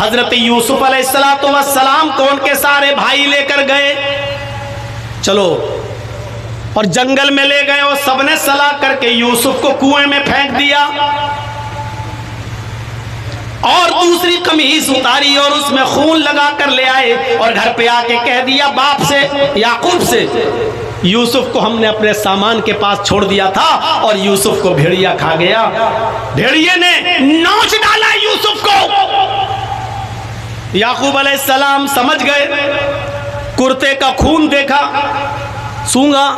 حضرت یوسف علیہ السلام کو ان کے سارے بھائی لے کر گئے، چلو، اور جنگل میں لے گئے اور سب نے صلاح کر کے یوسف کو کنویں میں پھینک دیا، اور دوسری قمیص اتاری اور اس میں خون لگا کر لے آئے، اور گھر پہ آ کے کہہ دیا باپ سے، یعقوب سے، یوسف کو ہم نے اپنے سامان کے پاس چھوڑ دیا تھا اور یوسف کو بھیڑیا کھا گیا، بھیڑیے نے نوچ ڈالا یوسف کو۔ یعقوب علیہ السلام سمجھ گئے، کرتے کا خون دیکھا، سونگا،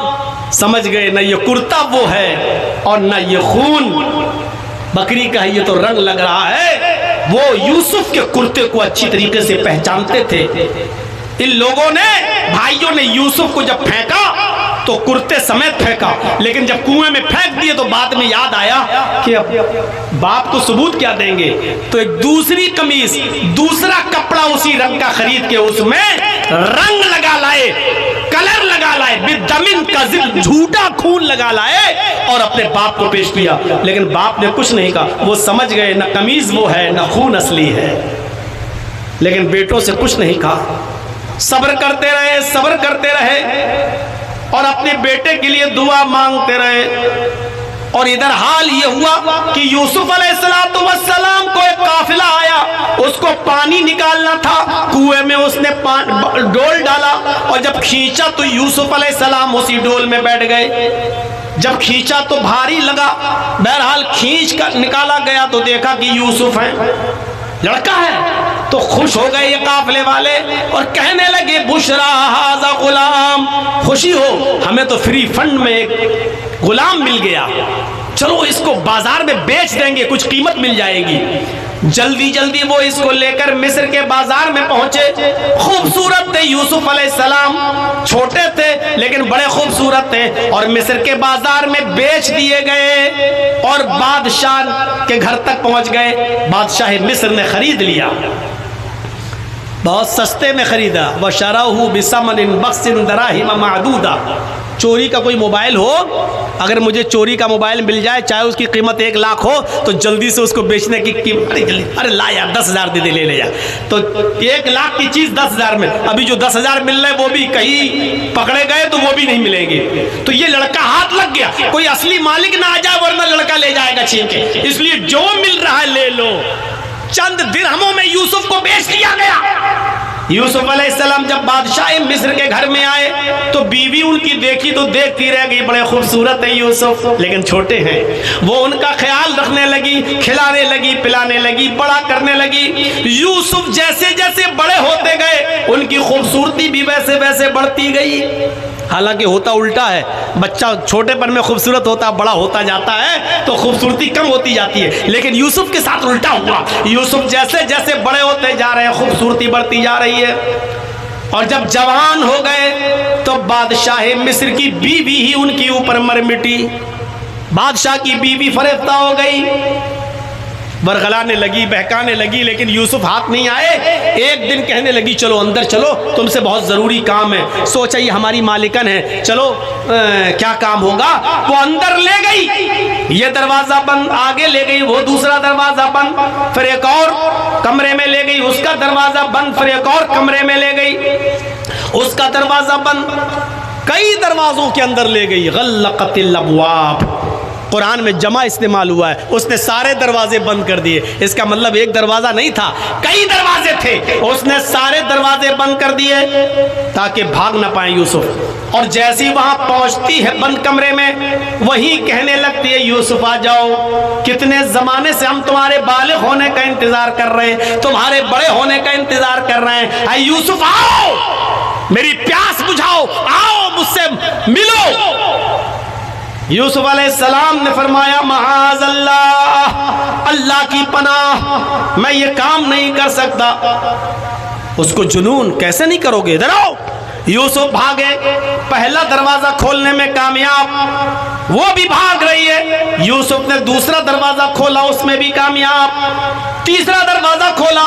سمجھ گئے نہ یہ کرتا وہ ہے اور نہ یہ خون بکری کا ہے، یہ تو رنگ لگ رہا ہے۔ وہ یوسف کے کرتے کو اچھی طریقے سے پہچانتے تھے۔ ان لوگوں نے، بھائیوں نے یوسف کو جب پھینکا تو کرتے سمیت پھینکا، لیکن جب کنویں میں پھینک دیے تو بعد میں یاد آیا کہ اب باپ کو ثبوت کیا دیں گے، تو ایک دوسری قمیص، دوسرا کپڑا اسی رنگ کا خرید کے اس میں رنگ لگا لائے، کلر لگا لائے، بدمن کذب، جھوٹا خون لگا لائے اور اپنے باپ کو پیش کیا، لیکن باپ نے کچھ نہیں کہا۔ وہ سمجھ گئے نہ قمیض وہ ہے نہ خون اصلی ہے، لیکن بیٹوں سے کچھ نہیں کہا، صبر کرتے رہے، صبر کرتے رہے اور اپنے بیٹے کے لیے دعا مانگتے رہے۔ اور ادھر حال یہ ہوا کہ یوسف علیہ السلام کو ایک قافلہ آیا، اس کو پانی نکالنا تھا، کنویں میں اس نے ڈول ڈالا اور جب کھینچا تو یوسف علیہ السلام اسی ڈول میں بیٹھ گئے۔ جب کھینچا تو بھاری لگا، بہرحال کھینچ کر نکالا گیا تو دیکھا کہ یوسف ہے، لڑکا ہے، تو خوش ہو گئے یہ قافلے والے اور کہنے لگے بشرا ھذا غلام، خوشی ہو، ہمیں تو فری فنڈ میں ایک غلام مل گیا، چلو اس کو بازار میں بیچ دیں گے، کچھ قیمت مل جائے گی۔ جلدی جلدی وہ اس کو لے کر مصر کے بازار میں پہنچے۔ خوبصورت تھے یوسف علیہ السلام، چھوٹے تھے لیکن بڑے خوبصورت تھے، اور مصر کے بازار میں بیچ دیے گئے اور بادشاہ کے گھر تک پہنچ گئے۔ بادشاہ مصر نے خرید لیا، بہت سستے میں خریدا، وَشَرَوْهُ بِثَمَنٍ بَخْسٍ دَرَاهِمَ مَعْدُودَةٍ۔ چوری کا کوئی موبائل ہو، اگر مجھے چوری کا موبائل مل جائے چاہے اس کی قیمت 1 لاکھ ہو تو جلدی سے اس کو بیچنے کی قیمت، ارے لا یار 10,000 دے دے، لے لے یار، تو 1 لاکھ کی چیز 10,000 میں، ابھی جو 10,000 مل رہے وہ بھی کہیں پکڑے گئے تو وہ بھی نہیں ملیں گے، تو یہ لڑکا ہاتھ لگ گیا، کوئی اصلی مالک نہ آ جائے ورنہ لڑکا لے جائے گا چھین کے، اس لیے جو مل رہا ہے لے لو۔ چند درہموں میں یوسف کو بیچ دیا گیا۔ یوسف علیہ السلام جب بادشاہ مصر کے گھر میں آئے تو بیوی ان کی دیکھی تو دیکھتی رہ گئی، بڑے خوبصورت ہیں یوسف لیکن چھوٹے ہیں، وہ ان کا خیال رکھنے لگی، کھلانے لگی، پلانے لگی، بڑا کرنے لگی۔ یوسف جیسے جیسے بڑے ہوتے گئے ان کی خوبصورتی بھی ویسے ویسے بڑھتی گئی۔ حالانکہ ہوتا الٹا ہے، بچہ چھوٹے پن میں خوبصورت ہوتا، بڑا ہوتا جاتا ہے تو خوبصورتی کم ہوتی جاتی ہے، لیکن یوسف کے ساتھ الٹا ہوا۔ یوسف جیسے جیسے بڑے ہوتے جا رہے ہیں خوبصورتی بڑھتی جا رہی ہے، اور جب جوان ہو گئے تو بادشاہ مصر کی بیوی ہی ان کی اوپر مر مٹی، بادشاہ کی بیوی فریفتہ ہو گئی، برگلانے لگی، بہکانے لگی، لیکن یوسف ہاتھ نہیں آئے۔ ایک دن کہنے لگی چلو اندر چلو، تم سے بہت ضروری کام ہے۔ سوچا یہ ہماری مالکن ہے، چلو کیا کام ہوگا۔ وہ اندر لے گئی، یہ دروازہ بند، آگے لے گئی وہ دوسرا دروازہ بند، پھر ایک اور کمرے میں لے گئی، اس کا دروازہ بند، پھر ایک اور کمرے میں لے گئی، اس کا دروازہ بند، کئی دروازوں کے اندر لے گئی۔ غلقت الابواب، قرآن میں جمع استعمال ہوا ہے، اس نے سارے دروازے بند کر دیے، اس کا مطلب ایک دروازہ نہیں تھا، کئی دروازے تھے، اس نے سارے دروازے بند کر دیے تاکہ بھاگ نہ پائیں یوسف۔ اور جیسی وہاں پہنچتی ہے بند کمرے میں، وہیں کہنے لگتی ہے یوسف آ جاؤ، کتنے زمانے سے ہم تمہارے بالغ ہونے کا انتظار کر رہے ہیں، تمہارے بڑے ہونے کا انتظار کر رہے ہیں، اے یوسف آؤ، میری پیاس بجھاؤ، آؤ مجھ سے ملو۔ یوسف علیہ السلام نے فرمایا معاذ اللہ، اللہ کی پناہ، میں یہ کام نہیں کر سکتا۔ اس کو جنون، کیسے نہیں کرو گے، ادھر آؤ۔ یوسف بھاگے، پہلا دروازہ کھولنے میں کامیاب، وہ بھی بھاگ رہی ہے۔ یوسف نے دوسرا دروازہ کھولا، اس میں بھی کامیاب، تیسرا دروازہ کھولا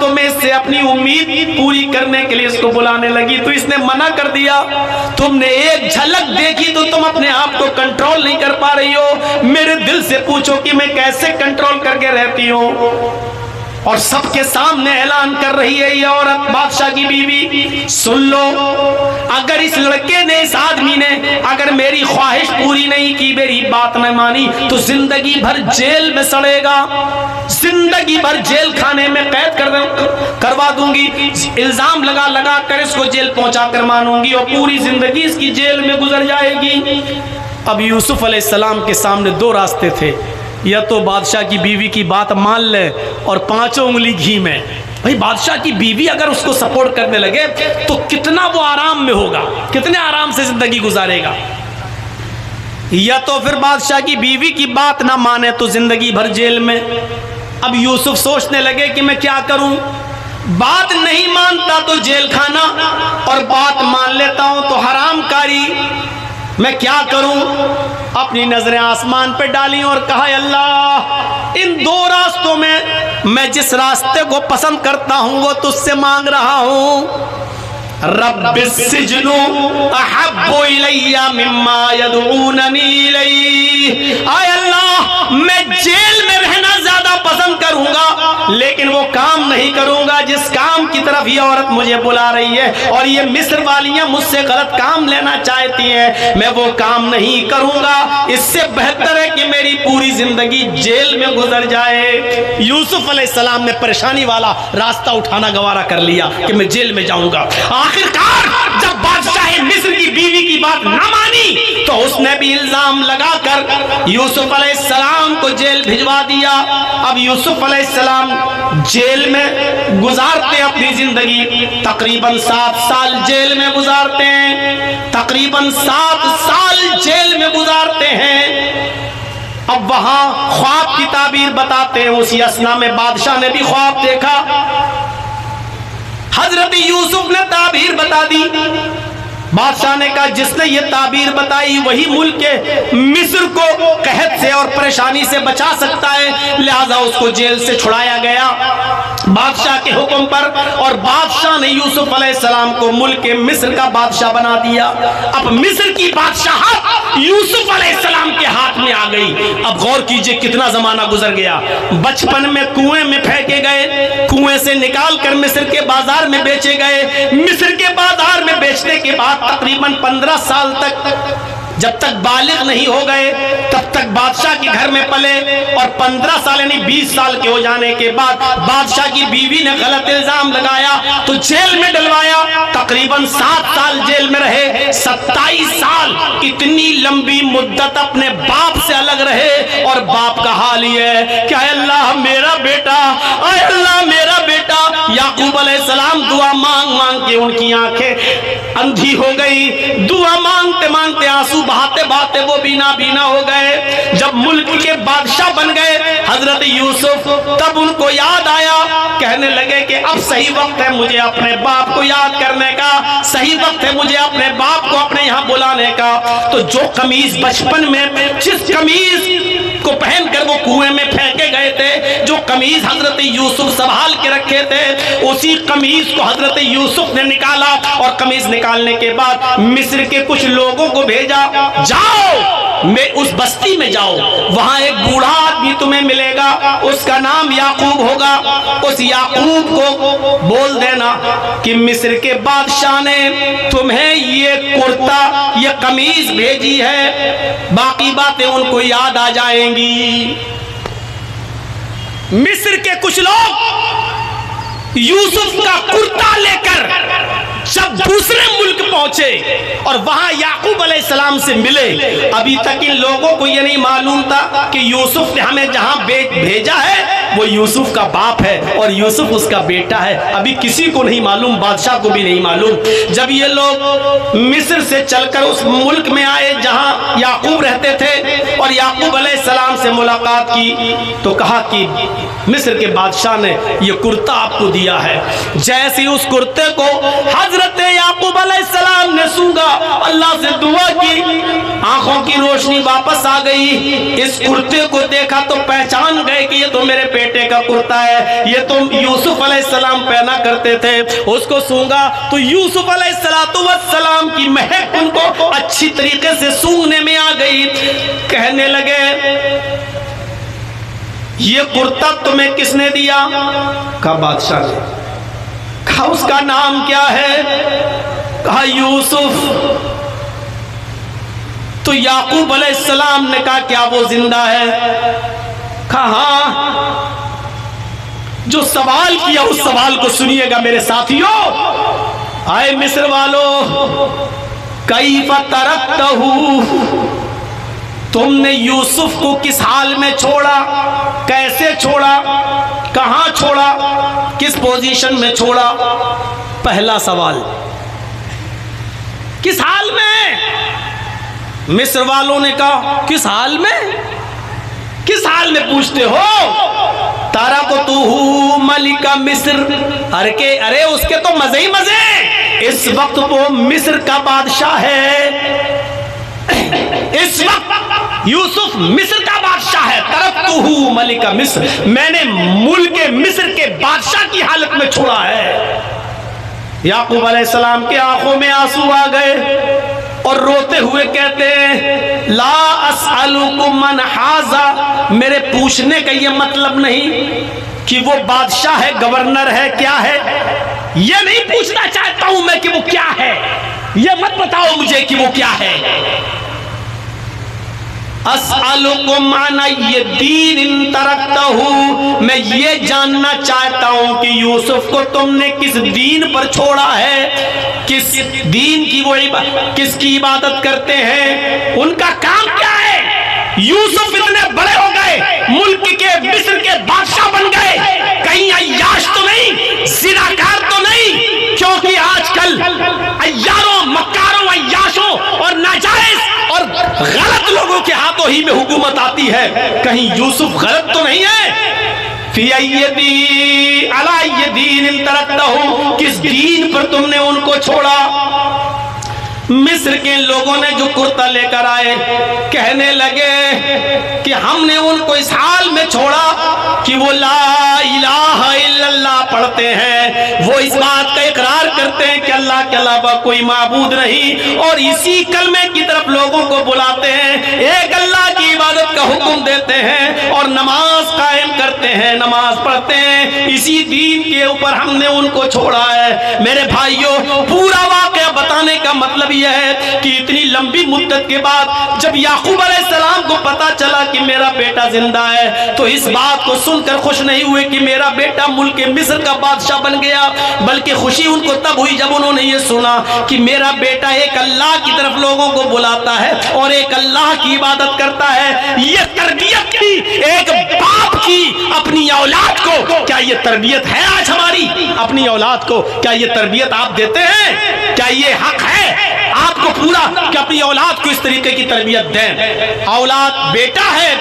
تو میں اس سے اپنی امید پوری کرنے کے لیے اس کو بلانے لگی تو اس نے منع کر دیا. تم نے ایک جھلک دیکھی تو تم اپنے آپ کو کنٹرول نہیں کر پا رہی ہو. میرے دل سے پوچھو کہ میں کیسے کنٹرول کر کے رہتی ہوں. اور سب کے سامنے اعلان کر رہی ہے یہ عورت, بادشاہ کی بیوی, سن لو, اگر اس لڑکے نے, اس آدمی نے اگر میری خواہش پوری نہیں کی, میری بات نہ مانی, تو زندگی بھر جیل میں سڑے گا, زندگی بھر جیل خانے میں قید کروا دوں گی, الزام لگا لگا کر اس کو جیل پہنچا کر مانوں گی, اور پوری زندگی اس کی جیل میں گزر جائے گی. اب یوسف علیہ السلام کے سامنے دو راستے تھے, یا تو بادشاہ کی بیوی کی بات مان لے اور 5 انگلی گھی میں. بھئی بادشاہ کی بیوی اگر اس کو سپورٹ کرنے لگے تو کتنا وہ آرام میں ہوگا, کتنے آرام سے زندگی گزارے گا. یا تو پھر بادشاہ کی بیوی کی بات نہ مانے تو زندگی بھر جیل میں. اب یوسف سوچنے لگے کہ میں کیا کروں, بات نہیں مانتا تو جیل خانہ, اور بات مان لیتا ہوں تو حرام کاری, میں کیا کروں. اپنی نظریں آسمان پہ ڈالی اور کہا, اللہ ان دو راستوں میں جس راستے کو پسند کرتا ہوں وہ تجھ سے مانگ رہا ہوں. رب السجن احب الی مما یدعوننی الیہ, آئے اللہ میں جیل میں رہنا زیادہ پسند کروں گا, لیکن وہ کام نہیں کروں گا جس کام کی طرف یہ عورت مجھے بلا رہی ہے, اور یہ مصر والیاں مجھ سے غلط کام لینا چاہتی ہیں, میں وہ کام نہیں کروں گا. اس سے بہتر ہے کہ میری پوری زندگی جیل میں گزر جائے. یوسف علیہ السلام نے پریشانی والا راستہ اٹھانا گوارا کر لیا کہ میں جیل میں جاؤں گا. آخرکار جب بادشاہ مصر کی بیوی کی بات نہ مانی تو اس نے بھی الزام لگا کر یوسف علیہ السلام کو جیل بھجوا دیا. اب یوسف علیہ السلام جیل میں گزارتے اپنی زندگی, تقریباً 7 سال جیل میں گزارتے ہیں, تقریباً 7 سال جیل میں گزارتے ہیں. اب وہاں خواب کی تعبیر بتاتے ہیں. اسی اثنا میں بادشاہ نے بھی خواب دیکھا, حضرت یوسف نے تعبیر بتا دی. بادشاہ نے کہا جس نے یہ تعبیر بتائی وہی ملک مصر کو قحط سے اور پریشانی سے بچا سکتا ہے, لہذا اس کو جیل سے چھڑایا گیا بادشاہ کے حکم پر, اور بادشاہ نے یوسف علیہ السلام کو ملک مصر کا بادشاہ بنا دیا. اب مصر کی بادشاہت یوسف علیہ السلام کے ہاتھ میں آ گئی. اب غور کیجئے کتنا زمانہ گزر گیا. بچپن میں کنویں میں پھینکے گئے, کنویں سے نکال کر مصر کے بازار میں بیچے گئے, مصر کے بازار میں بیچنے کے بعد تقریباً 15 سال تک, جب تک بالغ نہیں ہو گئے تب تک بادشاہ کے گھر میں پلے, اور 15 سال یعنی 20 سال کے ہو جانے کے بعد بادشاہ کی بیوی نے غلط الزام لگایا تو جیل میں ڈلوایا. تقریباً 7 سال جیل میں رہے, 27 سال اتنی لمبی مدت اپنے باپ سے الگ رہے, اور باپ کا حال یہ ہے کہ اے اللہ میرا بیٹا, اے اللہ میرا بیٹا. یعقوب علیہ السلام دعا مانگ مانگ کے ان کی آنکھیں اندھی ہو گئی, دعا مانگتے مانگتے آنسو بہاتے بہاتے وہ بینا بینا ہو گئے. جب ملک کے بادشاہ بن گئے حضرت یوسف, تب ان کو یاد آیا, کہنے لگے کہ اب صحیح وقت ہے مجھے اپنے باپ کو یاد کرنے کا, صحیح وقت ہے مجھے اپنے باپ کو اپنے یہاں بلانے کا. تو جو قمیض بچپن میں جس قمیض کو پہن کر وہ کنویں میں پھینکے گئے تھے, جو قمیض حضرت یوسف سنبھال کے رکھے تھے, اسی قمیض کو حضرت یوسف نے نکالا, اور قمیض نکالنے کے بعد مصر کے کچھ لوگوں کو بھیجا, جاؤ میں اس بستی میں جاؤ, وہاں ایک بوڑھا آدمی تمہیں ملے گا, اس کا نام یعقوب ہوگا, اس یعقوب کو بول دینا کہ مصر کے بادشاہ نے تمہیں یہ کرتا یہ قمیض بھیجی ہے, باقی باتیں ان کو یاد آ جائیں گی. مصر کے کچھ لوگ یوسف کا کرتا لے کر جب دوسرے ملک پہنچے اور وہاں یعقوب علیہ السلام سے ملے, ابھی تک ان لوگوں کو یہ نہیں معلوم تھا کہ یوسف نے ہمیں جہاں بھیجا ہے وہ یوسف کا باپ ہے اور یوسف اس کا بیٹا ہے. ابھی کسی کو نہیں معلوم, بادشاہ کو بھی نہیں معلوم. جب یہ لوگ مصر سے چل کر اس ملک میں آئے جہاں یعقوب رہتے تھے اور یعقوب علیہ السلام سے ملاقات کی تو کہا کہ مصر کے بادشاہ نے یہ کرتا آپ کو دیا ہے. جیسے اس کرتے کو حضرت یعقوب علیہ السلام نے سونگا، اللہ سے دعا کی، آنکھوں کی روشنی واپس آ گئی، اس کرتے کو دیکھا تو پہچان گئے کہ یہ تو میرے بیٹے کا کرتا ہے، یہ تو یوسف علیہ السلام پہنا کرتے تھے۔ اس کو سونگا تو یوسف علیہ السلام کی مہک ان کو اچھی طریقے سے سونگنے میں آ گئی۔ کہنے لگے یہ کرتا تمہیں کس نے دیا؟ کہا بادشاہ نے۔ کہا اس کا نام کیا ہے؟ کہا یوسف۔ تو یعقوب علیہ السلام نے کہا کیا وہ زندہ ہے؟ کہا ہاں۔ جو سوال کیا اس سوال کو سنیے گا میرے ساتھیوں۔ آئے مصر والو، کیف ترکتہ، تم نے یوسف کو کس حال میں چھوڑا، کیسے چھوڑا، کہاں چھوڑا، کس پوزیشن میں چھوڑا؟ پہلا سوال کس حال میں؟ مصر والوں نے کہا کس حال میں؟ کس حال میں پوچھتے ہو؟ ترکتہ ملک مصر، ارے اس کے تو مزے ہی مزے، اس وقت وہ مصر کا بادشاہ ہے، اس وقت یوسف مصر کا بادشاہ ہے۔ ترکتہ ملک مصر، میں نے ملک مصر کے بادشاہ کی حالت میں چھوڑا ہے۔ یعقوب علیہ السلام کے آنکھوں میں آنسو آ گئے اور روتے ہوئے کہتے ہیں لا اسألکم من ھذا، میرے پوچھنے کا یہ مطلب نہیں کہ وہ بادشاہ ہے، گورنر ہے، کیا ہے، یہ نہیں پوچھنا چاہتا ہوں میں کہ وہ کیا ہے، یہ مت بتاؤ مجھے کہ وہ کیا ہے۔ اسألکم عن الدین ان ترکتہ، میں یہ جاننا چاہتا ہوں کہ یوسف کو تم نے کس دین پر چھوڑا ہے، کس دین کی وہ کس کی عبادت کرتے ہیں، ان کا کام کیا ہے۔ یوسف اتنے بڑے ہو گئے، ملک کے مصر کے بادشاہ بن گئے، کہیں عیاش تو نہیں، زناکار تو نہیں، کیونکہ آج کل عیاروں، مکاروں، عیاشوں اور ناجائز اور غلط لوگوں کے ہاتھوں ہی میں حکومت آتی ہے، کہیں یوسف غلط تو نہیں ہے۔ فی ای علی دین ان ترکتہ، کس دین پر تم نے ان کو چھوڑا۔ مصر کے لوگوں نے جو کرتا لے کر آئے کہنے لگے کہ ہم نے ان کو اس حال میں چھوڑا کہ وہ لا الہ الا اللہ پڑھتے ہیں، وہ اس بات کا اقرار کرتے ہیں کہ اللہ کے علاوہ کوئی معبود نہیں، اور اسی کلمے کی طرف لوگوں کو بلاتے ہیں، ایک اللہ کی عبادت کا حکم دیتے ہیں اور نماز قائم کرتے ہیں، نماز پڑھتے ہیں، اسی دین کے اوپر ہم نے ان کو چھوڑا ہے۔ میرے بھائیوں، پورا واقعہ بتانے کا مطلب یہ ہے کہ اتنی لمبی مدت کے بعد جب یعقوب علیہ السلام کو پتا چلا کہ میرا بیٹا زندہ ہے تو اس بات کو سن کر خوش نہیں ہوئے کہ میرا بیٹا ملک مصر کا بادشاہ بن گیا، بلکہ خوشی ان کو تب ہوئی جب انہوں نے یہ سنا کہ میرا بیٹا ایک اللہ کی طرف لوگوں کو بلاتا ہے اور ایک اللہ کی عبادت کرتا ہے۔ یہ تربیت کی ایک باپ کی اپنی اولاد کو، کیا یہ تربیت ہے آج ہماری اپنی اولاد کو؟ کیا یہ تربیت آپ دیتے ہیں؟ کیا یہ حق ہے آپ کو پورا کہ اپنی اولاد کو اس طریقے کی تربیت دیں؟ اولاد بیٹا ہے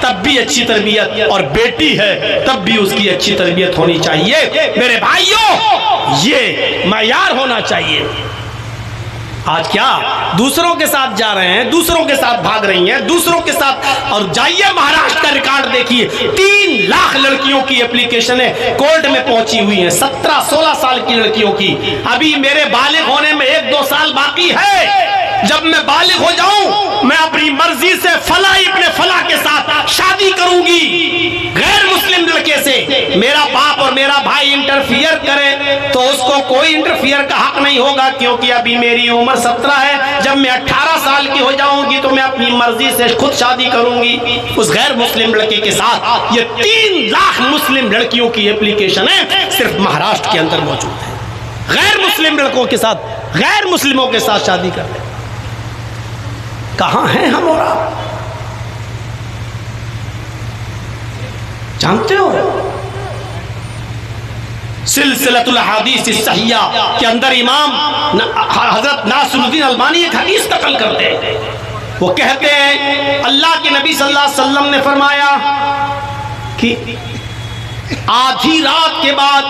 تب بھی اچھی تربیت، اور بیٹی ہے تب بھی اس کی اچھی تربیت ہونی چاہیے۔ میرے بھائیوں، یہ معیار ہونا چاہیے۔ آج کیا دوسروں کے ساتھ جا رہے ہیں، دوسروں کے ساتھ بھاگ رہی ہیں، دوسروں کے ساتھ، اور جائیے مہاراشٹر کا ریکارڈ دیکھیے، 3 لاکھ لڑکیوں کی اپلیکیشنیں کورٹ میں پہنچی ہوئی ہیں، 17-16 سال کی لڑکیوں کی۔ ابھی میرے بالغ ہونے میں 1-2 سال باقی ہے، جب میں بالغ ہو جاؤں میں اپنی مرضی سے فلاں ابن فلاں کے ساتھ شادی کروں گی غیر مسلم لڑکے سے۔ میرا باپ اور میرا بھائی انٹرفیئر کرے تو اس کو کوئی انٹرفیئر کا حق نہیں ہوگا، کیونکہ ابھی میری عمر 17 ہے، جب میں 18 سال کی ہو جاؤں گی تو میں اپنی مرضی سے خود شادی کروں گی اس غیر مسلم لڑکے کے ساتھ۔ یہ 3 لاکھ مسلم لڑکیوں کی اپلیکیشنیں صرف مہاراشٹر کے اندر موجود ہیں، غیر مسلم لڑکوں کے ساتھ، غیر مسلموں کے ساتھ شادی کر رہے ہیں۔ کہاں ہیں ہم اور آپ؟ جانتے ہو سلسلۃ الاحادیث الصحیحہ کے اندر امام حضرت ناصر الدین البانی ایک حدیث نقل کرتے ہیں، وہ کہتے ہیں اللہ کے نبی صلی اللہ علیہ وسلم نے فرمایا کہ آدھی رات کے بعد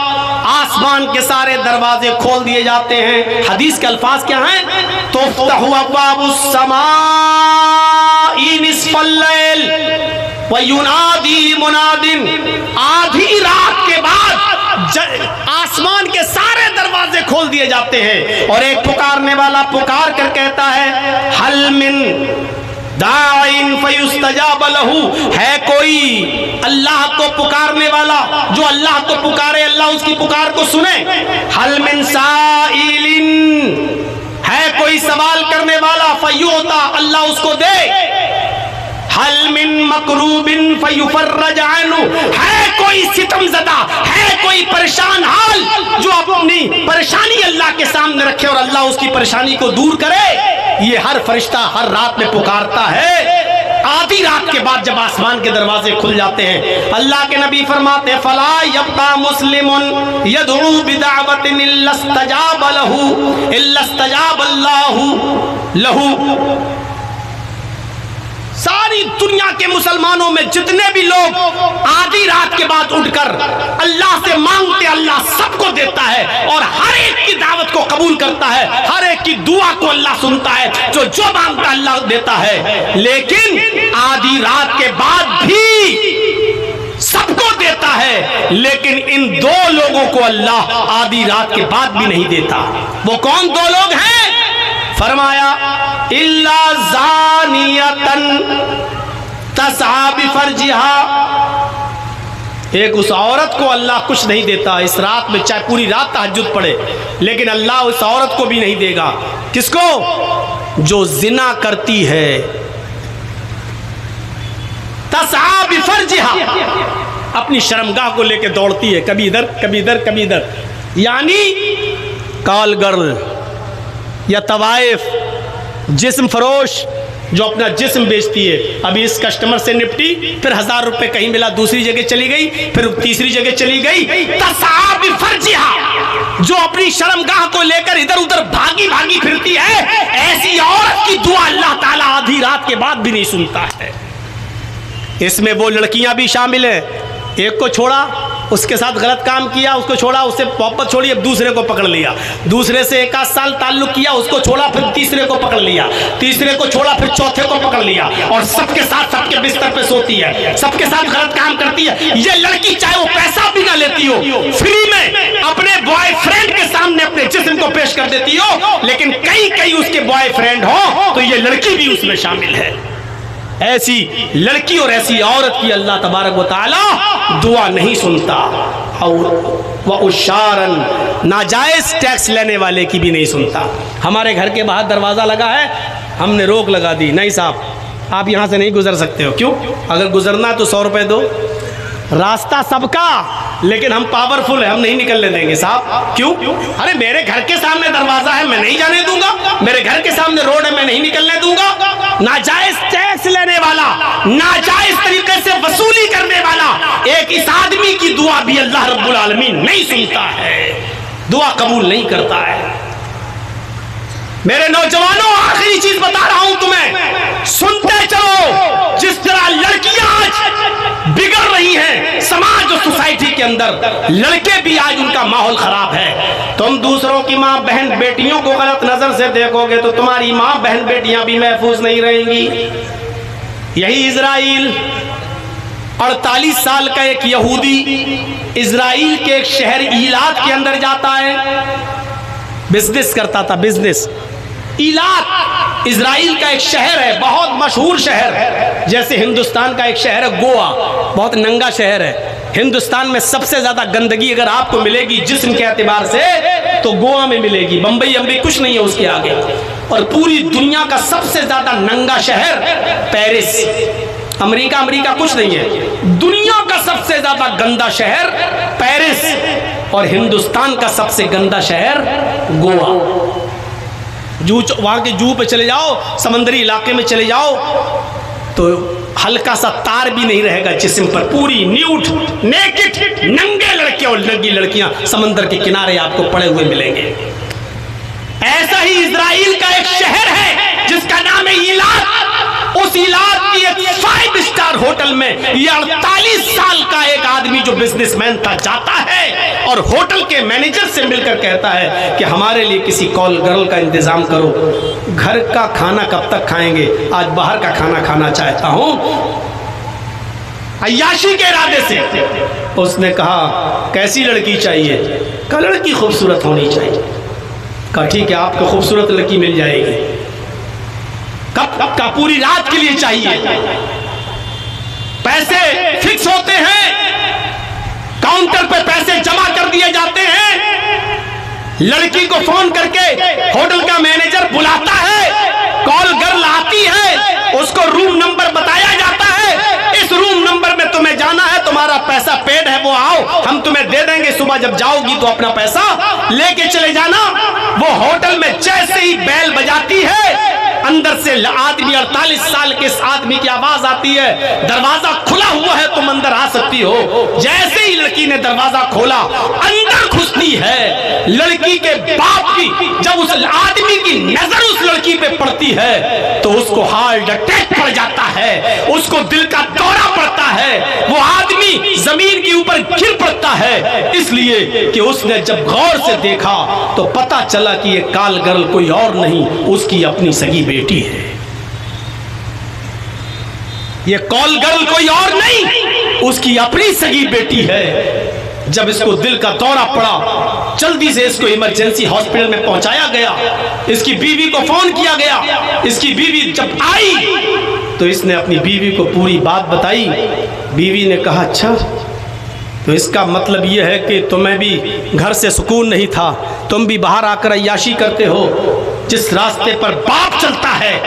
آسمان کے سارے دروازے کھول دیے جاتے ہیں. حدیث کے الفاظ کیا ہیں؟ تفتح ابواب السماء نصف اللیل وینادی مناد. آدھی رات کے بعد آسمان کے سارے دروازے کھول دیے جاتے ہیں اور ایک پکارنے والا پکار کر کہتا ہے حل من داعٍ فیستجاب لہ. ہے کوئی اللہ کو پکارنے والا جو اللہ کو پکارے اللہ اس کی پکار کو سنے. حل من سائل, ہے کوئی سوال کرنے والا فیعطا, اللہ اس کو دے. حل من مکروب فیفرج عنہ, ہے کوئی ستم زدہ, ہے کوئی پریشان حال جو اپنی پریشانی اللہ کے سامنے رکھے اور اللہ اس کی پریشانی کو دور کرے. یہ ہر فرشتہ ہر رات میں پکارتا ہے. آدھی رات کے بعد جب آسمان کے دروازے کھل جاتے ہیں اللہ کے نبی فرماتے ہیں فلا یبقى مسلم یدعو بدعوۃ الا استجاب اللہ لہ. ساری دنیا کے مسلمانوں میں جتنے بھی لوگ آدھی رات کے بعد اٹھ کر اللہ سے مانگتے اللہ سب کو دیتا ہے اور ہر ایک کی دعوت کو قبول کرتا ہے, ہر ایک کی دعا کو اللہ سنتا ہے, جو مانگتا اللہ دیتا ہے. لیکن آدھی رات کے بعد بھی سب کو دیتا ہے, لیکن ان دو لوگوں کو اللہ آدھی رات کے بعد بھی نہیں دیتا. وہ کون دو لوگ ہیں؟ فرمایا الا زانیتن تسعی بفرجہا. ایک اس عورت کو اللہ کچھ نہیں دیتا اس رات میں, چاہے پوری رات تہجد پڑھے, لیکن اللہ اس عورت کو بھی نہیں دے گا. کس کو؟ جو زنا کرتی ہے. تسعی بفرجہا, اپنی شرمگاہ کو لے کے دوڑتی ہے, کبھی ادھر کبھی ادھر کبھی ادھر. یعنی کال گرل یا طوائف, جسم فروش جو اپنا جسم بیچتی ہے. ابھی اس کسٹمر سے نپٹی, پھر 1000 روپے کہیں ملا, دوسری جگہ چلی گئی, پھر تیسری جگہ چلی گئی. تسعی بفرجہا, جو اپنی شرمگاہ کو لے کر ادھر ادھر بھاگی بھاگی پھرتی ہے, ایسی عورت کی دعا اللہ تعالیٰ آدھی رات کے بعد بھی نہیں سنتا ہے. اس میں وہ لڑکیاں بھی شامل ہیں. ایک کو چھوڑا, اس کے ساتھ غلط کام کیا, اس کو چھوڑا, اس سے محبت چھوڑی, اب دوسرے کو پکڑ لیا. دوسرے سے 1 آدھ سال تعلق کیا, اس کو چھوڑا, پھر تیسرے کو پکڑ لیا. تیسرے کو چھوڑا, پھر چوتھے کو پکڑ لیا, اور سب کے ساتھ سب کے بستر پہ سوتی ہے, سب کے ساتھ غلط کام کرتی ہے. یہ لڑکی چاہے وہ پیسہ بھی نہ لیتی ہو, فری میں اپنے بوائے فرینڈ کے سامنے اپنے جسم کو پیش کر دیتی ہو, لیکن کئی اس کے بوائے فرینڈ ہو تو یہ لڑکی بھی اس میں شامل ہے. ایسی لڑکی اور ایسی عورت کی اللہ تبارک و تعالی دعا نہیں سنتا. اور وَأُشَارًا, ناجائز ٹیکس لینے والے کی بھی نہیں سنتا. ہمارے گھر کے باہر دروازہ لگا ہے, ہم نے روک لگا دی, نہیں صاحب آپ یہاں سے نہیں گزر سکتے ہو. کیوں؟ اگر گزرنا تو 100 روپے دو. راستہ سب کا, لیکن ہم پاورفل ہیں, ہم نہیں نکلنے دیں گے صاحب. کیوں؟ ارے میرے گھر کے سامنے دروازہ ہے, میں نہیں جانے دوں گا. میرے گھر کے سامنے روڈ ہے, میں نہیں نکلنے دوں گا. ناجائز ٹیکس لینے والا, ناجائز طریقے سے وصولی کرنے والا, ایک اس آدمی کی دعا بھی اللہ رب العالمین نہیں سنتا ہے, دعا قبول نہیں کرتا ہے. میرے نوجوانوں, آخری چیز بتا رہا ہوں تمہیں, سنتے چلو. جس طرح لڑکیاں آج بگڑ رہی ہیں سماج اور سوسائٹی کے اندر, لڑکے بھی آج ان کا ماحول خراب ہے. تم دوسروں کی ماں بہن بیٹیوں کو غلط نظر سے دیکھو گے تو تمہاری ماں بہن بیٹیاں بھی محفوظ نہیں رہیں گی. یہی اسرائیل, 48 سال کا ایک یہودی اسرائیل کے ایک شہر ایلات کے اندر جاتا ہے, بزنس کرتا تھا, بزنس. ایلات اسرائیل کا ایک شہر ہے, بہت مشہور شہر, جیسے ہندوستان کا ایک شہر ہے گوا, بہت ننگا شہر ہے. ہندوستان میں سب سے زیادہ گندگی اگر آپ کو ملے گی جسم کے اعتبار سے تو گوا میں ملے گی. بمبئی کچھ نہیں ہے اس کے آگے. اور پوری دنیا کا سب سے زیادہ ننگا شہر پیرس. امریکہ کچھ نہیں ہے. دنیا کا سب سے زیادہ گندا شہر پیرس, اور ہندوستان کا سب سے گندا شہر گوا. وہاں کے جوہو پہ چلے جاؤ, سمندری علاقے میں چلے جاؤ تو ہلکا سا تار بھی نہیں رہے گا جسم پر, پوری نیوٹ نیکٹ ننگے لڑکے اور ننگی لڑکیاں سمندر کے کنارے آپ کو پڑے ہوئے ملیں گے. ایسا ہی اسرائیل کا ایک شہر ہے جس کا نام ہے ایلات. اس ایلات کی ایک 5 اسٹار ہوٹل ہوٹل میں یہ 48 سال کا ایک آدمی جو بزنس مین تھا جاتا ہے اور ہوٹل کے مینیجر سے مل کر کہتا ہے کہ ہمارے لیے کسی کال گرل کا انتظام کرو، گھر کا کھانا کب تک کھائیں گے، آج باہر کا کھانا کھانا چاہتا ہوں۔ عیاشی کے ارادے سے اس نے کہا کیسی لڑکی چاہیے؟ کہا لڑکی خوبصورت ہونی چاہیے۔ کہا ٹھیک ہے آپ کو خوبصورت لڑکی مل جائے گی۔ کب کا پوری رات کے لیے چاہیے، پیسے فکس ہوتے ہیں، کاؤنٹر پہ پیسے جمع کر دیے جاتے ہیں، لڑکی کو فون کر کے ہوٹل کا مینیجر بلاتا ہے، کال گرل آتی ہے، اس کو روم نمبر بتایا جاتا ہے، اس روم نمبر میں تمہیں جانا ہے، تمہارا پیسہ پیڈ ہے، وہ آؤ ہم تمہیں دے دیں گے، صبح جب جاؤ گی تو اپنا پیسہ لے کے چلے جانا۔ وہ ہوٹل میں جیسے ہی بیل بجاتی ہے، اندر سے آدمی 48 سال کے اس آدمی کی آواز آتی ہے، دروازہ کھلا ہوا ہے تم اندر آ سکتی ہو۔ جیسے ہی لڑکی نے دروازہ کھولا اندر گھستی ہے، لڑکی کے باپ کی جب اس آدمی کی نظر اس لڑکی پہ پڑتی ہے تو اس کو ہارٹ اٹیک پڑ جاتا ہے، اس کو دل کا دورہ پڑتا ہے، وہ آدمی زمین کے اوپر گر پڑتا ہے، اس لیے کہ اس نے جب غور سے دیکھا تو پتا چلا کہ یہ کال گرل کوئی اور نہیں، اس کی اپنی سگی بیٹی ہے۔ یہ کال گرل کوئی اور نہیں، اس کی اپنی سگی بیٹی ہے۔ جب اس کو دل کا دورہ پڑا، جلدی سے اس کو ایمرجنسی ہاسپٹل میں پہنچایا گیا، اس کی بیوی کو فون کیا گیا، اس کی بیوی جب آئی تو اس نے اپنی بیوی کو پوری بات بتائی۔ بیوی نے کہا اچھا تو اس کا مطلب یہ ہے کہ تمہیں بھی گھر سے سکون نہیں تھا، تم بھی باہر آ کر عیاشی کرتے ہو، جس راستے پر باپ چلتا ہے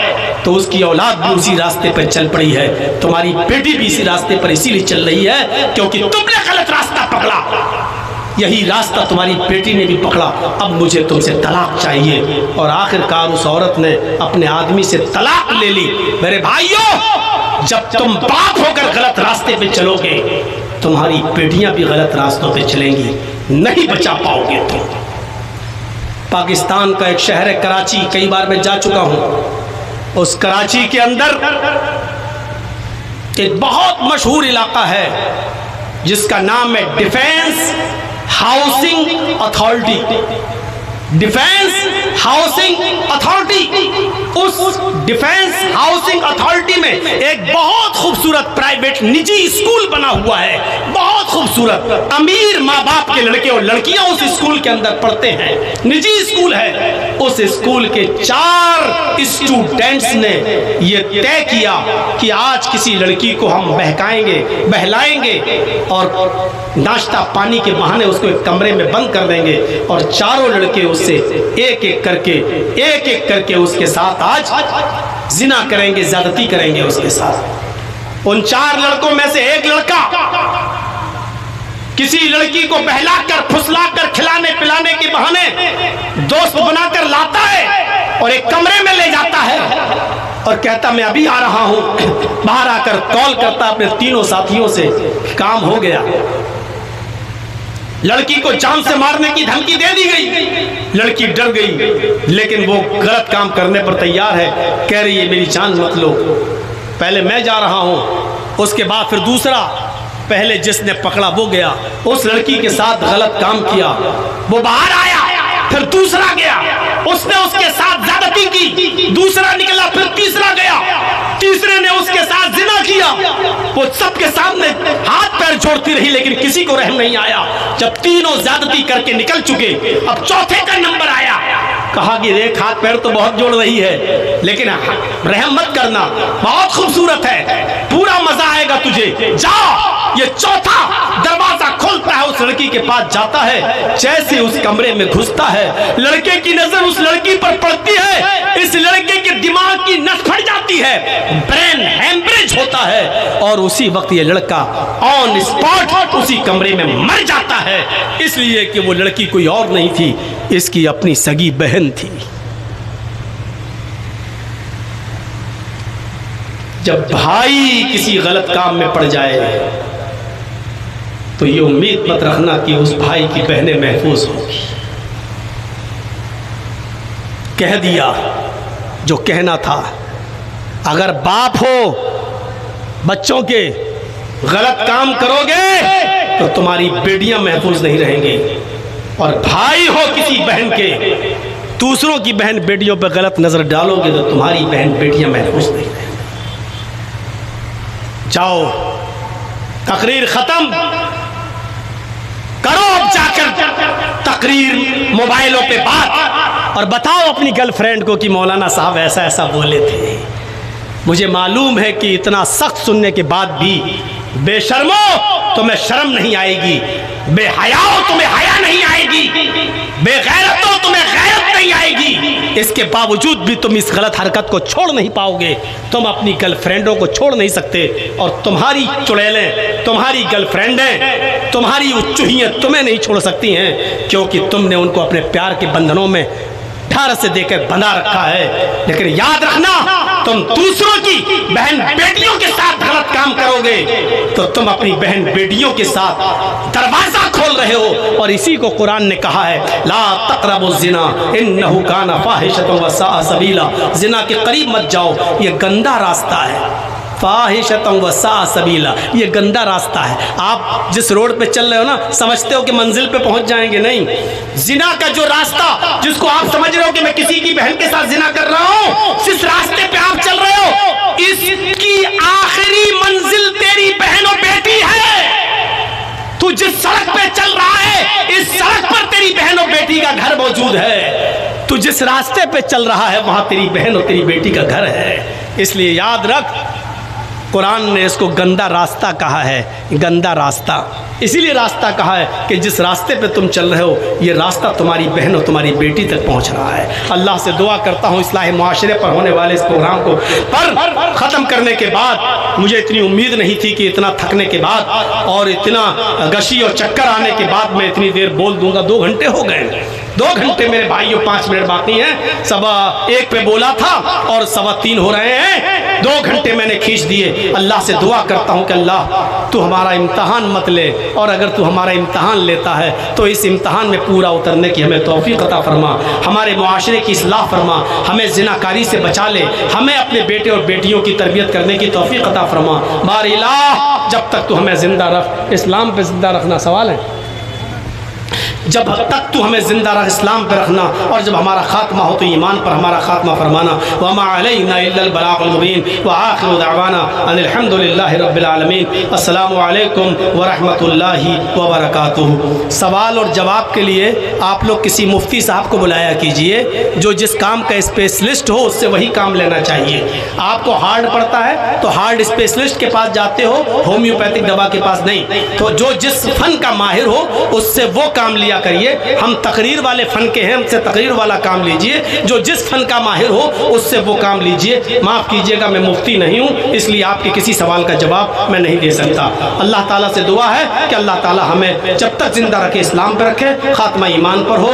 تو اس کی اولاد بھی اسی راستے پر چل پڑی ہے، تمہاری بیٹی بھی اسی راستے پر اسی لیے چل رہی ہے کیونکہ تم نے غلط راستہ پکڑا، یہی راستہ تمہاری بیٹی نے بھی پکڑا، اب مجھے تم سے طلاق چاہیے۔ اور آخر کار اس عورت نے اپنے آدمی سے طلاق لے لی۔ میرے بھائیوں، جب تم باپ ہو کر غلط راستے پہ چلو گے تمہاری بیٹیاں بھی غلط راستوں پہ چلیں گی، نہیں بچا پاؤ گے تم۔ پاکستان کا ایک شہر ہے کراچی، کئی بار میں جا چکا ہوں، اس کراچی کے اندر ایک بہت مشہور علاقہ ہے جس کا نام ہے defence housing authority. Defence housing authority, اس ڈیفینس ہاؤسنگ اتھارٹی میں ایک بہت خوبصورت پرائیویٹ نجی اسکول بنا ہوا ہے، بہت خوبصورت، امیر ماں باپ کے لڑکے اور لڑکیاں اس اسکول کے اندر پڑھتے ہیں، نجی اسکول ہے۔ اس اسکول کے 4 اسٹوڈنٹس نے یہ طے کیا کہ آج کسی لڑکی کو ہم بہکائیں گے، بہلائیں گے اور ناشتہ پانی کے بہانے اس کو ایک کمرے میں بند کر دیں گے، اور چاروں لڑکے اس سے ایک ایک کر کے اس کے ساتھ آج زنا کریں گے، زیادتی کریں گے اس کے ساتھ۔ ان 4 لڑکوں میں سے ایک لڑکا کسی لڑکی کو بہلا کر پھسلا کر کھلانے پلانے کے بہانے دوست بنا کر لاتا ہے اور ایک کمرے میں لے جاتا ہے اور کہتا میں ابھی آ رہا ہوں، باہر آ کر کال کرتا اپنے 3 ساتھیوں سے، کام ہو گیا۔ لڑکی کو جان سے مارنے کی دھمکی دے دی گئی، لڑکی ڈر گئی لیکن وہ غلط کام کرنے پر تیار ہے، کہہ رہی ہے میری جان مت لو، پہلے میں جا رہا ہوں، اس کے بعد پھر دوسرا، پہلے جس نے پکڑا وہ گیا، اس لڑکی کے ساتھ غلط کام کیا، وہ باہر آیا، پھر دوسرا گیا، اس نے اس کے ساتھ زیادتی کی، دوسرا نکلا، پھر تیسرا گیا، تیسرے نے اس کے ساتھ زنا کیا، وہ سب کے سامنے ہاتھ پیر جوڑتی رہی لیکن کسی کو رحم نہیں آیا۔ جب تینوں زیادتی کر کے نکل چکے، اب چوتھے کا نمبر آیا، کہا کہ ایک ہاتھ پیر تو بہت جوڑ رہی ہے لیکن رحم مت کرنا، بہت خوبصورت ہے، پورا مزہ آئے گا تجھے، جاؤ۔ یہ چوتھا دروازہ کھولتا ہے، اس لڑکی کے پاس جاتا ہے، جیسے اس کمرے میں گھستا ہے، لڑکے کی نظر اس لڑکی پر پڑتی ہے، اس لڑکے کے دماغ کی نس پھٹ جاتی ہے، برین ہیمریج ہوتا ہے اور اسی وقت یہ لڑکا آن اسپاٹ اسی کمرے میں مر جاتا ہے، اس لیے کہ وہ لڑکی کوئی اور نہیں تھی، اس کی اپنی سگی بہن تھی۔ جب بھائی کسی غلط کام میں پڑ جائے تو یہ امید مت رکھنا کہ اس بھائی کی بہنیں محفوظ ہوگی۔ کہہ دیا جو کہنا تھا، اگر باپ ہو بچوں کے غلط کام کرو گے تو تمہاری بیٹیاں محفوظ نہیں رہیں گی، اور بھائی ہو کسی بہن کے، دوسروں کی بہن بیٹیوں پہ غلط نظر ڈالو گے تو تمہاری بہن بیٹیاں محفوظ نہیں رہیں گی۔ جاؤ، تقریر ختم کرو، اب جا کر تقریر موبائلوں پہ بات، اور بتاؤ اپنی گرل فرینڈ کو کہ مولانا صاحب ایسا ایسا بولے تھے۔ مجھے معلوم ہے کہ اتنا سخت سننے کے بعد بھی بے شرمو تمہیں شرم نہیں آئے گی، بے حیاؤ تمہیں حیا نہیں آئے گی، بے غیرتو تمہیں غیرت نہیں آئے گی، اس کے باوجود بھی تم اس غلط حرکت کو چھوڑ نہیں پاؤ گے۔ تم اپنی گرل فرینڈوں کو چھوڑ نہیں سکتے، اور تمہاری چڑیلیں، تمہاری گرل فرینڈیں، تمہاری چوہیاں تمہیں نہیں چھوڑ سکتی ہیں، کیونکہ تم نے ان کو اپنے پیار کے بندھنوں میں ڈھار سے دے کر بندھا رکھا ہے۔ لیکن یاد رکھنا، تم دوسروں کی بہن بیٹیوں کے ساتھ غلط کام کرو گے تو تم اپنی بہن بیٹیوں کے ساتھ دروازہ کھول رہے ہو، اور اسی کو قرآن نے کہا ہے لا تقربوا الزنا انہ کان فاحشۃ وساء سبیلا، زنا کے قریب مت جاؤ، یہ گندا راستہ ہے۔ فاحشۃ وساء سبیلا، یہ گندا راستہ ہے۔ آپ جس روڈ پہ چل رہے ہو نا، سمجھتے ہو کہ منزل پہ پہنچ جائیں گے، نہیں۔ زنا کا جو راستہ جس کو آپ سمجھ رہے ہو کہ میں کسی کی بہن کے ساتھ زنا کر رہا ہوں، جس راستے پہ آپ چل رہے ہو، اس کی آخری منزل تیری بہن و بیٹی ہے۔ تو جس سڑک پہ چل رہا ہے، اس سڑک پر تیری بہن و بیٹی کا گھر موجود ہے۔ تو جس راستے پہ چل رہا ہے، وہاں تیری بہن اور تیری بیٹی کا گھر ہے۔ اس لیے یاد رکھ، قرآن نے اس کو گندا راستہ کہا ہے، گندا راستہ، اسی لیے راستہ کہا ہے کہ جس راستے پہ تم چل رہے ہو، یہ راستہ تمہاری بہن اور تمہاری بیٹی تک پہنچ رہا ہے۔ اللہ سے دعا کرتا ہوں اصلاح معاشرے پر ہونے والے اس پروگرام کو پر ختم کرنے کے بعد، مجھے اتنی امید نہیں تھی کہ اتنا تھکنے کے بعد اور اتنا گشی اور چکر آنے کے بعد میں اتنی دیر بول دوں گا۔ 2 گھنٹے ہو گئے، 2 گھنٹے میرے بھائیوں، 5 منٹ باقی ہیں۔ 1:15 پہ بولا تھا اور 3:15 ہو رہے ہیں، 2 گھنٹے میں نے کھینچ دیے۔ اللہ سے دعا کرتا ہوں کہ اللہ تو ہمارا امتحان مت لے، اور اگر تو ہمارا امتحان لیتا ہے تو اس امتحان میں پورا اترنے کی ہمیں توفیق عطا فرما، ہمارے معاشرے کی اصلاح فرما، ہمیں زناکاری سے بچا لے، ہمیں اپنے بیٹے اور بیٹیوں کی تربیت کرنے کی توفیق عطا فرما۔ بار الہ، جب تک تو ہمیں زندہ رکھ، اسلام پہ زندہ رکھنا سوال ہے، جب تک تو ہمیں زندہ رکھ، اسلام پہ رکھنا، اور جب ہمارا خاتمہ ہو تو ایمان پر ہمارا خاتمہ فرمانا۔ وما علینا الا البلاغ المبین، وآخر دعوانا ان الحمد للہ رب العالمین۔ السلام علیکم ورحمۃ اللہ وبرکاتہ۔ سوال اور جواب کے لیے آپ لوگ کسی مفتی صاحب کو بلایا کیجئے، جو جس کام کا اسپیشلسٹ ہو اس سے وہی کام لینا چاہیے۔ آپ کو ہارڈ پڑتا ہے تو ہارڈ اسپیشلسٹ کے پاس جاتے ہو، ہومیوپیتھک دوا کے پاس نہیں۔ تو جو جس فن کا ماہر ہو اس سے وہ کام لیا کریے۔ ہم تقریر والے فن کے ہیں، ہم سے تقریر والا کام لیجئے۔ جو جس فن کا ماہر ہو اس سے وہ کام لیجئے۔ معاف کیجئے گا، میں مفتی نہیں ہوں، اس لیے آپ کے کسی سوال کا جواب میں نہیں دے سکتا۔ اللہ تعالیٰ سے دعا ہے کہ اللہ تعالیٰ ہمیں جب تک زندہ رکھے، اسلام پر رکھے، خاتمہ ایمان پر ہو۔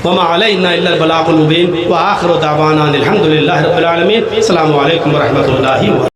وما علینا الا البلاغ المبین، وآخر دعوانا الحمد للہ رب العالمین۔ السلام علیکم ورحمۃ اللہ وبرکاتہ۔